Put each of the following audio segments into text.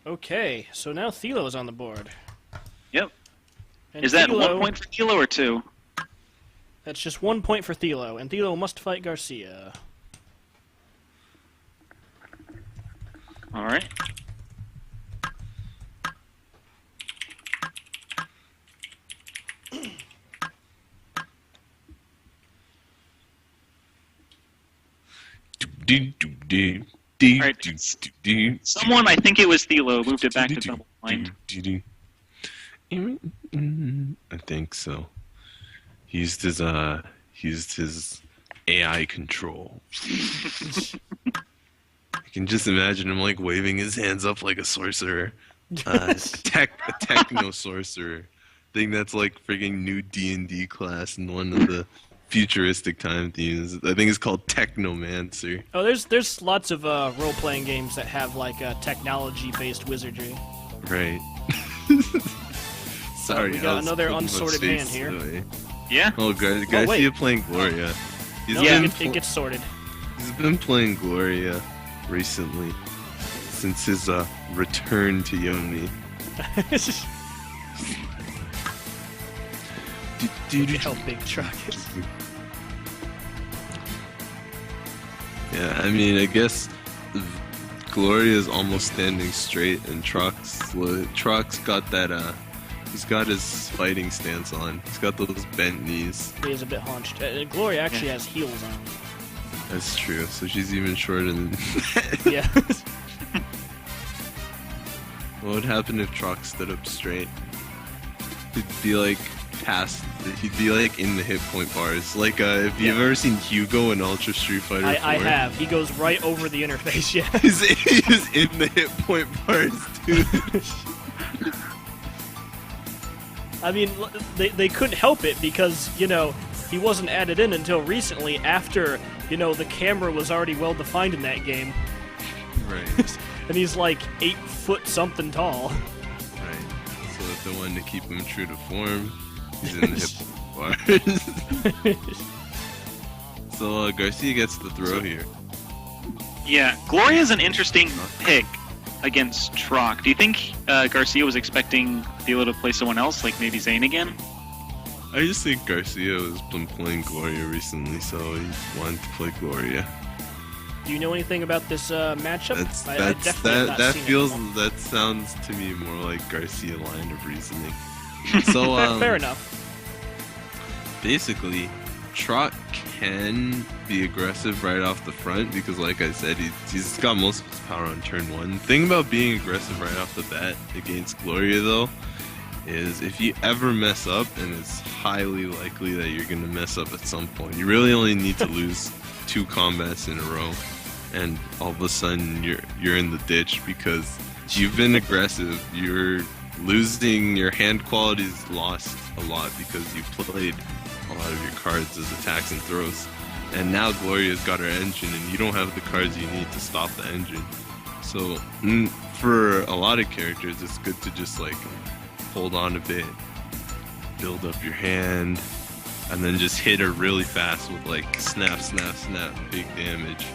Okay, so now Thilo is on the board. Yep. And Is that Thilo, 1 point for Thilo or 2? That's just 1 point for Thilo, and Thilo must fight Garcia. Alright. Someone, I think it was Thilo, moved it back to double blind. I think so. He used his AI control. I can just imagine him like waving his hands up like a sorcerer. A techno sorcerer. I think that's like friggin' new D&D class in one of the futuristic time themes. I think it's called Technomancery. Oh, there's lots of role-playing games that have like technology-based wizardry. Right. Sorry, we got another unsorted hand here. Today. Yeah? Oh, Garcia playing Gloria. It gets sorted. He's been playing Gloria recently, since his return to Yomi. Look at how big Truck is. Yeah, I mean, I guess Gloria's almost standing straight, and Truck's got that, he's got his fighting stance on. He's got those bent knees. He is a bit hunched. Gloria actually has heels on. That's true, so she's even shorter than... Yeah. What would happen if Truck stood up straight? He'd be like he'd be like in the hit point bars. Like, if you've ever seen Hugo in Ultra Street Fighter 4. I have. He goes right over the interface, yeah. He's in the hit point bars, dude. I mean, they couldn't help it because, you know, he wasn't added in until recently after, you know, the camera was already well defined in that game. Right. And he's like 8 foot something tall. Right. So if they wanted to keep him true to form, he's in the hip bars. So Garcia gets the throw here. Yeah, Gloria's an interesting pick against Troc. Do you think Garcia was expecting Thilo to play someone else, like maybe Zane again? I just think Garcia has been playing Gloria recently, so he wanted to play Gloria. Do you know anything about this matchup? That sounds to me more like Garcia line of reasoning. So fair enough. Basically, Trot can be aggressive right off the front because, like I said, he's got most of his power on turn 1. The thing about being aggressive right off the bat against Gloria, though, is if you ever mess up, and it's highly likely that you're gonna mess up at some point, you really only need to lose 2 combats in a row, and all of a sudden you're in the ditch because you've been aggressive. You're losing, your hand quality's lost a lot because you played a lot of your cards as attacks and throws, and now Gloria's got her engine and you don't have the cards you need to stop the engine. So for a lot of characters it's good to just like hold on a bit, build up your hand, and then just hit her really fast with like snap, snap, snap, big damage.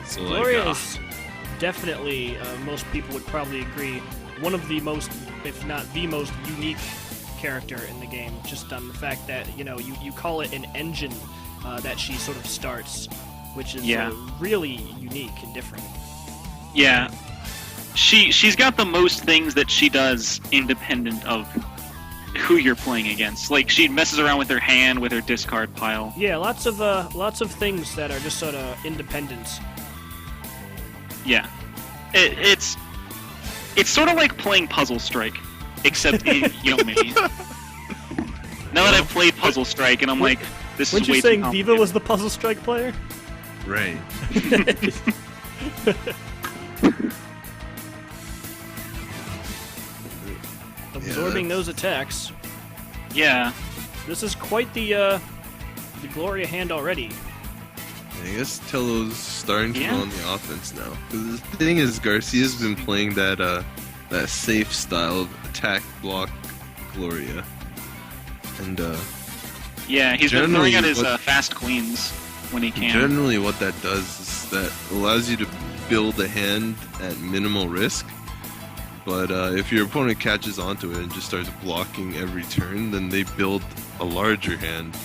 So Gloria is definitely, most people would probably agree, one of the most, if not the most unique character in the game, just on the fact that, you know, you call it an engine that she sort of starts, which is really unique and different. Yeah. She's got the most things that she does independent of who you're playing against. Like, she messes around with her hand, with her discard pile. Yeah, lots of things that are just sort of independent. Yeah. It's sort of like playing Puzzle Strike, except in Yomi. Now that I've played Puzzle Strike, and I'm like, this is way too complicated. Weren't you saying Viva was the Puzzle Strike player? Right. Absorbing those attacks. Yeah. This is quite the Gloria hand already. I guess Tello's starting to go on the offense now. Because the thing is, Garcia's been playing that safe style of attack block Gloria. And yeah, he's been throwing out his fast queens when he can. Generally what that does is that allows you to build a hand at minimal risk. But if your opponent catches onto it and just starts blocking every turn, then they build a larger hand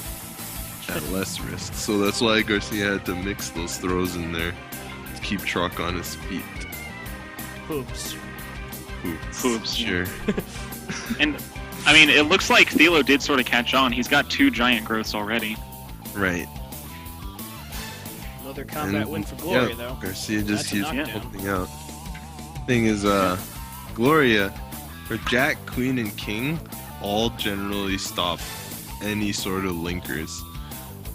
at less risk. So that's why Garcia had to mix those throws in there to keep Truck on his feet. Hoops. Hoops, Sure. And, I mean, it looks like Thelo did sort of catch on. He's got 2 giant growths already. Right. Another combat win for Gloria, though. Garcia just That's a keeps knockdown. helping out. Thing is, Gloria, her Jack, Queen, and King all generally stop any sort of linkers.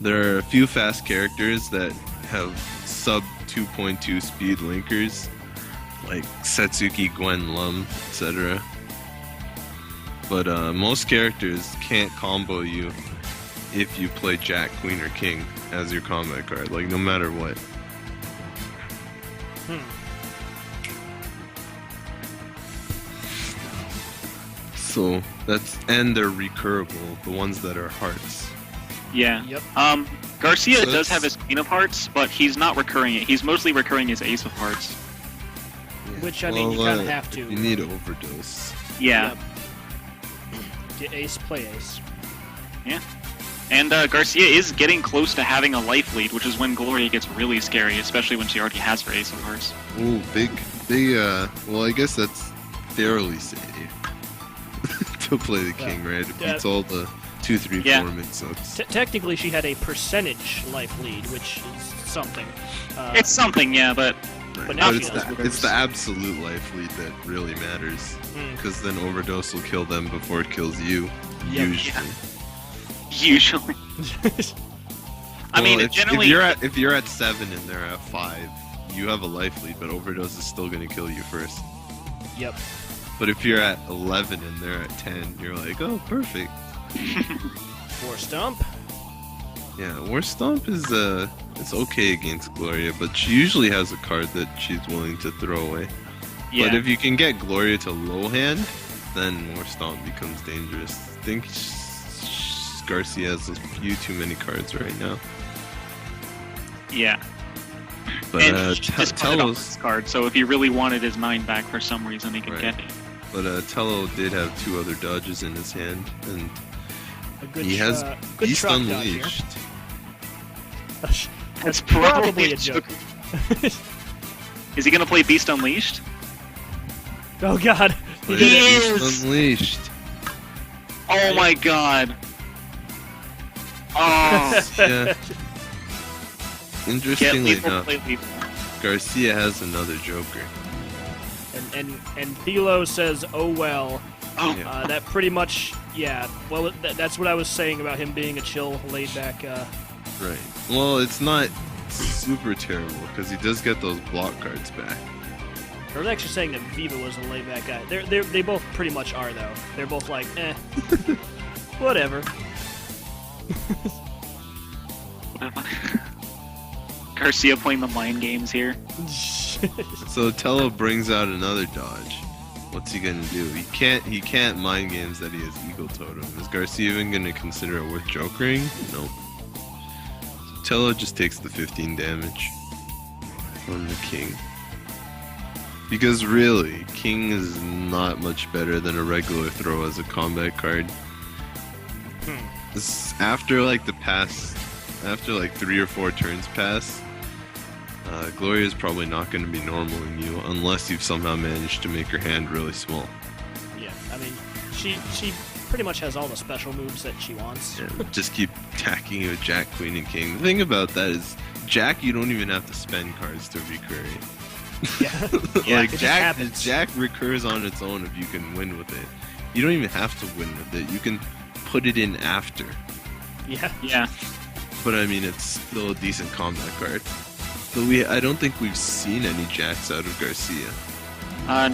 There are a few fast characters that have sub 2.2 speed linkers, like Setsuki, Gwen, Lum, etc. But most characters can't combo you if you play Jack, Queen, or King as your combat card, like no matter what. So and they're recurable, the ones that are hearts. Yeah. Yep. Garcia So does it's- have his Queen of Hearts, but he's not recurring it. He's mostly recurring his Ace of Hearts. Which, I mean, you kinda have to. You need overdose. Yeah. Yep. Get ace, play ace. Yeah. And Garcia is getting close to having a life lead, which is when Gloria gets really scary, especially when she already has her Ace of Hearts. Ooh, big, well, I guess that's fairly safe to play the King, right? It Yeah. beats all the 2, 3, Yeah. 4 mix-ups. Technically, she had a percentage life lead, which is something. It's something, yeah, but Right. now But she it's knows it's the absolute life lead that really matters, because then overdose will kill them before it kills you, Yep. usually. usually. I mean, Well, generally... if you're at 7 and they're at 5, you have a life lead, but overdose is still gonna kill you first. Yep. But if you're at 11 and they're at 10, you're like, oh, perfect. War Stomp. Yeah, War Stomp is it's okay against Gloria, but she usually has a card that she's willing to throw away. yeah. But if you can get Gloria to low hand, then War Stomp becomes dangerous. I think Garcia has a few too many cards right now. Yeah. But And she just put it on Telos, this card, so if he really wanted his 9 back for some reason, he could Right. get it. but Tello did have 2 other dodges in his hand, and A good, he has good Beast truck dodge here. Unleashed. That's Probably a joke. Is he gonna play Beast Unleashed? Oh god. But He Beast is! Unleashed. Oh my god. Oh. Yeah. Get Interestingly lethal, enough, play lethal. Garcia has another Joker. And Thelo says, oh well. Oh, Yeah. That pretty much, yeah. Well, that's what I was saying about him being a chill, laid-back. Right. Well, it's not super terrible because he does get those block cards back. I was actually saying that Viva was a laid-back guy. They both pretty much are though. They're both like, whatever. Garcia playing the mind games here. So Tello brings out another dodge. What's he gonna do? He can't mind games that he has Eagle Totem. Is Garcia even gonna consider it worth jokering? Nope. So Tello just takes the 15 damage from the King. Because really, King is not much better than a regular throw as a combat card. After like 3 or 4 turns pass, Gloria's probably not going to be normaling you unless you've somehow managed to make her hand really small. Yeah, I mean, she pretty much has all the special moves that she wants. And just keep attacking you with Jack, Queen, and King. The thing about that is, Jack, you don't even have to spend cards to recur it. Yeah. Yeah, Like it just Jack, happens. Jack recurs on its own if you can win with it. You don't even have to win with it. You can put it in after. Yeah. Yeah. But I mean, it's still a decent combat card. But I don't think we've seen any Jacks out of Garcia.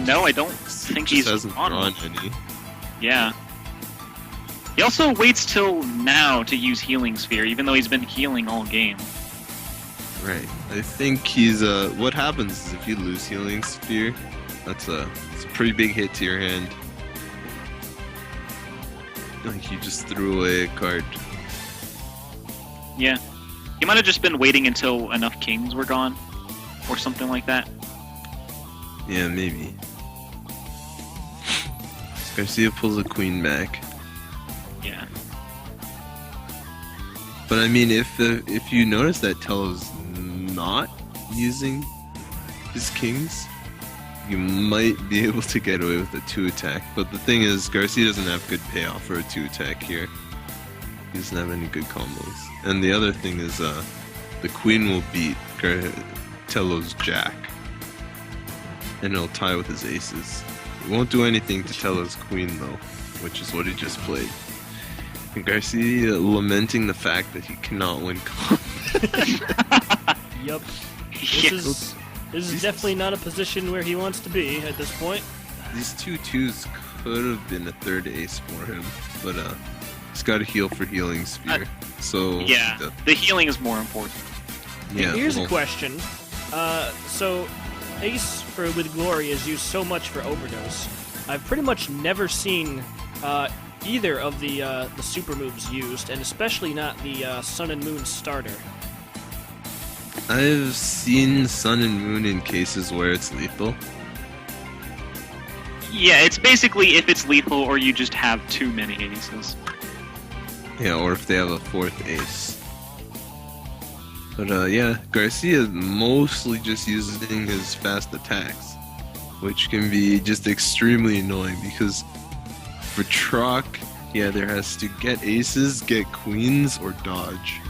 No, I don't think He he's just hasn't on drawn one. any. Yeah. He also waits till now to use Healing Sphere, even though he's been healing all game. Right. I think he's what happens is if you lose Healing Sphere, it's a pretty big hit to your hand. Like you just threw away a card. Yeah. He might have just been waiting until enough kings were gone, or something like that. Yeah, maybe. Garcia pulls a queen back. Yeah. But I mean, if you notice that Tello's not using his kings, you might be able to get away with a 2-attack. But the thing is, Garcia doesn't have good payoff for a 2-attack here. He doesn't have any good combos. And the other thing is, the queen will beat Tello's jack. And it'll tie with his aces. It won't do anything to Tello's queen though, which is what he just played. And Garcia lamenting the fact that he cannot win combat. Yup. This is definitely not a position where he wants to be at this point. These 2-2s could have been a third ace for him, but he's got to heal for healing spear. So yeah, the healing is more important. Yeah. Here's a question. So Ace with Glory is used so much for overdose. I've pretty much never seen either of the super moves used, and especially not the Sun and Moon starter. I've seen Sun and Moon in cases where it's lethal. Yeah, it's basically if it's lethal or you just have too many aces. Yeah, or if they have a 4th ace. But yeah, Garcia is mostly just using his fast attacks, which can be just extremely annoying because for Troc, he either has to get aces, get queens, or dodge.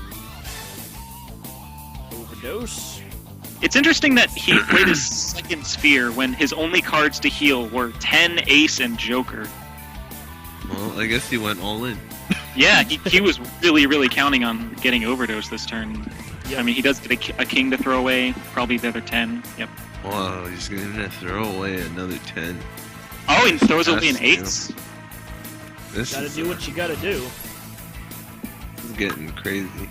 Overdose? It's interesting that he played his second sphere when his only cards to heal were 10, ace, and joker. Well, I guess he went all in. Yeah, he was really, really counting on getting overdose this turn. Yep. I mean, he does get a king to throw away, probably the other 10. Yep. Wow, he's gonna throw away another 10. Oh, he throws away an That's ace? This Gotta is, do what you gotta do. This is getting crazy.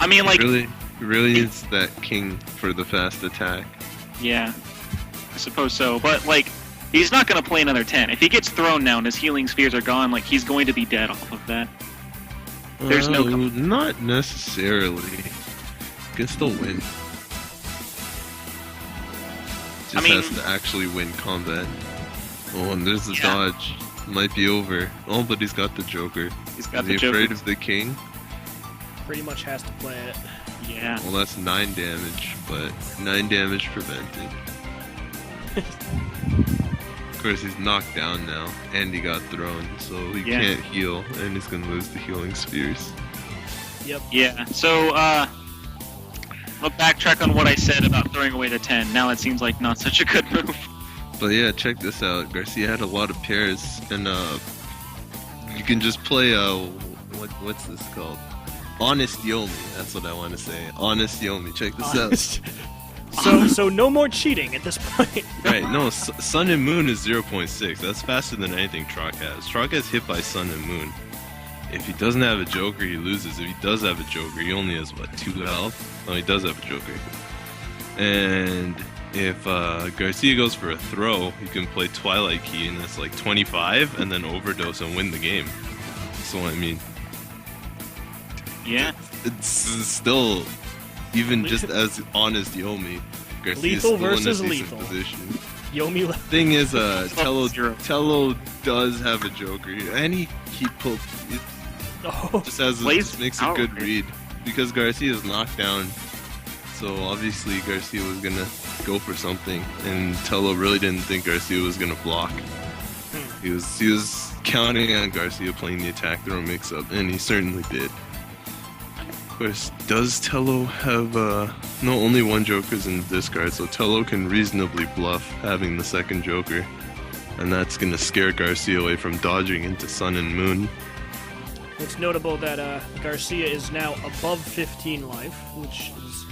I mean, like... He really needs that king for the fast attack. Yeah, I suppose so. But, like, he's not going to play another 10. If he gets thrown now and his healing spheres are gone, like, he's going to be dead off of that. There's no... Not necessarily. Can still win. Just has to actually win combat. Oh, and there's the dodge. Might be over. Oh, but he's got the Joker. He's got the Joker. Afraid of the king? Pretty much has to play it. Yeah. Well, that's 9 damage, but 9 damage prevented. Of course, he's knocked down now, and he got thrown, so he can't heal, and he's gonna lose the healing spheres. Yep. Yeah, so, I'll backtrack on what I said about throwing away the 10. Now it seems like not such a good move. But yeah, check this out. Garcia had a lot of pairs, and you can just play what's this called? Honest Yomi. That's what I want to say. Honest Yomi. Check this out. So no more cheating at this point. Right? No, Sun and Moon is 0.6. That's faster than anything Troc has. Troc has hit by Sun and Moon. If he doesn't have a Joker, he loses. If he does have a Joker, he only has what, 2 health? No, he does have a Joker. And if Garcia goes for a throw, you can play Twilight Key, and that's like 25, and then overdose and win the game. So I mean, Yeah. it's still, even just as honest Yomi, Garcia's Lethal still in a versus decent lethal. position. Yomi Thing is, Tello does have a Joker, and he pulled. Just makes a good read because Garcia is knocked down. So obviously Garcia was gonna go for something, and Tello really didn't think Garcia was gonna block. He was counting on Garcia playing the attack throw mix-up, and he certainly did. Of course, does Tello have only 1 Joker's in the discard, so Tello can reasonably bluff having the second Joker, and that's gonna scare Garcia away from dodging into Sun and Moon. It's notable that Garcia is now above 15 life, which is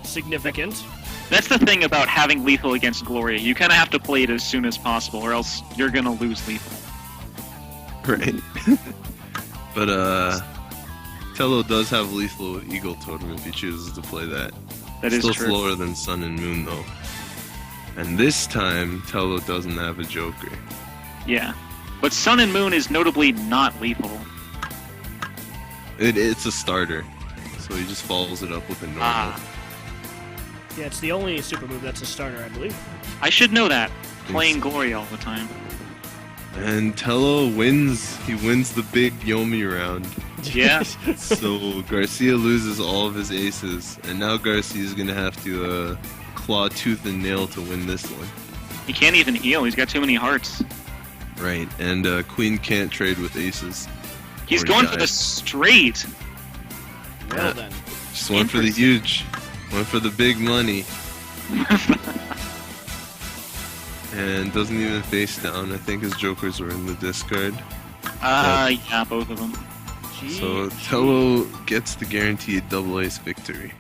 significant. That's the thing about having lethal against Gloria. You kind of have to play it as soon as possible, or else you're gonna lose lethal. Right. But Tello does have lethal with Eagle Totem if he chooses to play that. That is still true. slower than Sun and Moon though. And this time Tello doesn't have a Joker. Yeah. But Sun and Moon is notably not lethal. It's a starter, so he just follows it up with a normal. Yeah, it's the only super move that's a starter, I believe. I should know that. Playing Glory all the time. And Tello wins. He wins the big Yomi round. Yeah. So Garcia loses all of his aces, and now Garcia's gonna have to claw tooth and nail to win this one. He can't even heal. He's got too many hearts. Right, and Queen can't trade with aces. He's Or going for the dies. straight. Well then. Just went for the huge, went for the big money. And doesn't even face down. I think his jokers were in the discard. Yeah, both of them. So Tello gets the guaranteed double ace victory.